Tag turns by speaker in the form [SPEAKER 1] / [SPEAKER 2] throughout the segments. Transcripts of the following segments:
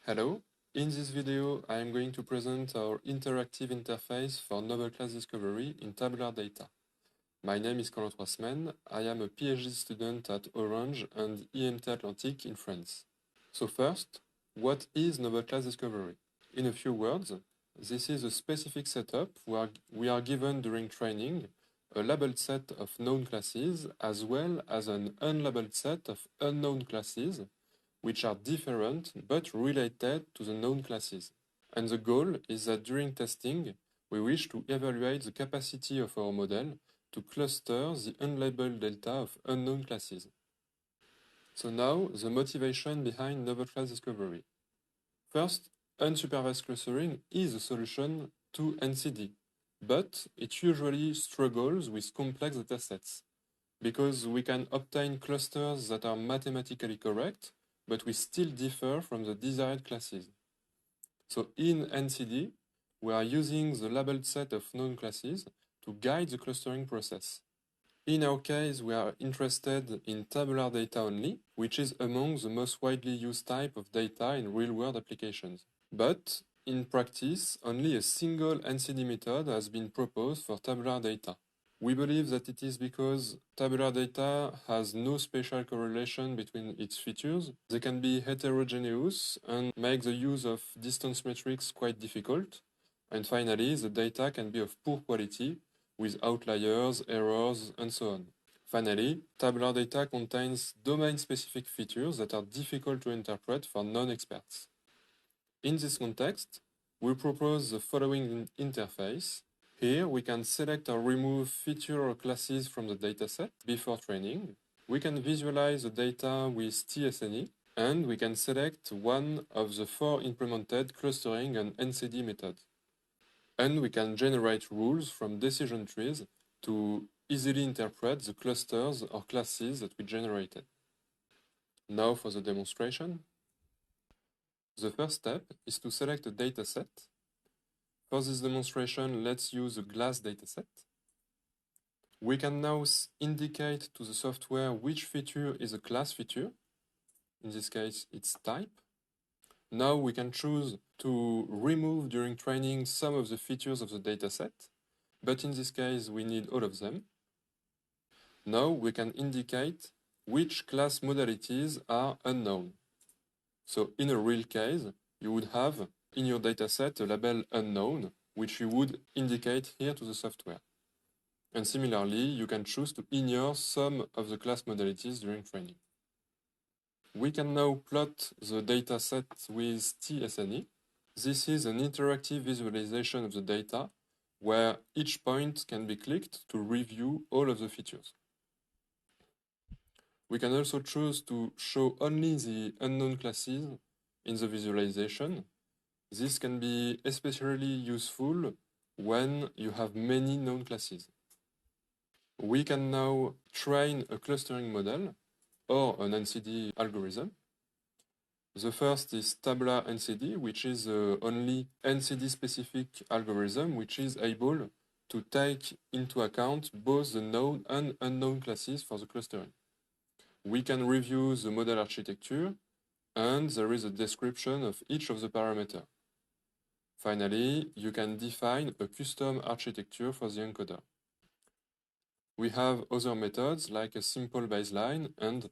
[SPEAKER 1] Hello, in this video I am going to present our interactive interface for novel class discovery in tabular data. My name is Corentin Roisman, I am a PhD student at Orange and IMT Atlantic in France. So first, what is novel class discovery? In a few words, this is a specific setup where we are given during training a labeled set of known classes as well as an unlabeled set of unknown classes which are different but related to the known classes. And the goal is that during testing, we wish to evaluate the capacity of our model to cluster the unlabeled delta of unknown classes. So now, the motivation behind novel class discovery. First, unsupervised clustering is a solution to NCD, but it usually struggles with complex datasets because we can obtain clusters that are mathematically correct, but we still differ from the desired classes. So in NCD, we are using the labeled set of known classes to guide the clustering process. In our case, we are interested in tabular data only, which is among the most widely used type of data in real-world applications. But in practice, only a single NCD method has been proposed for tabular data. We believe that it is because tabular data has no spatial correlation between its features. They can be heterogeneous and make the use of distance metrics quite difficult. And finally, the data can be of poor quality with outliers, errors, and so on. Finally, tabular data contains domain-specific features that are difficult to interpret for non-experts. In this context, we propose the following interface. Here, we can select or remove features or classes from the dataset before training. We can visualize the data with tsne, and we can select one of the 4 implemented clustering and NCD methods. And we can generate rules from decision trees to easily interpret the clusters or classes that we generated. Now for the demonstration. The first step is to select a dataset. For this demonstration, let's use a GLASS dataset. We can now indicate to the software which feature is a class feature. In this case, it's type. Now we can choose to remove during training some of the features of the dataset, but in this case, we need all of them. Now we can indicate which class modalities are unknown. So in a real case, you would have in your dataset a label unknown, which you would indicate here to the software. And similarly, you can choose to ignore some of the class modalities during training. We can now plot the dataset with tsne. This is an interactive visualization of the data where each point can be clicked to review all of the features. We can also choose to show only the unknown classes in the visualization. This can be especially useful when you have many known classes. We can now train a clustering model or an NCD algorithm. The first is tabular NCD, which is the only NCD-specific algorithm which is able to take into account both the known and unknown classes for the clustering. We can review the model architecture, and there is a description of each of the parameters. Finally, you can define a custom architecture for the encoder. We have other methods like a simple baseline and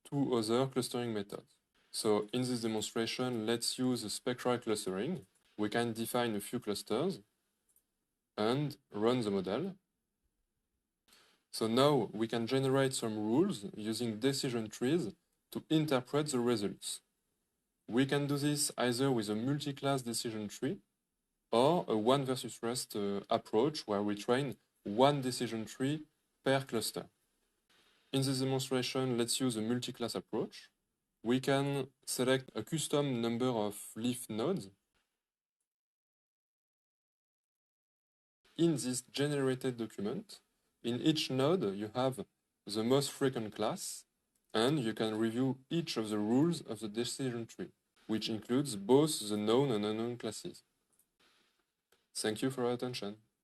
[SPEAKER 1] 2 other clustering methods. So in this demonstration, let's use a spectral clustering. We can define a few clusters and run the model. So now we can generate some rules using decision trees to interpret the results. We can do this either with a multi-class decision tree or a one versus rest approach where we train one decision tree per cluster. In this demonstration, let's use a multi-class approach. We can select a custom number of leaf nodes. In this generated document, in each node, you have the most frequent class, and you can review each of the rules of the decision tree, which includes both the known and unknown classes. Thank you for your attention.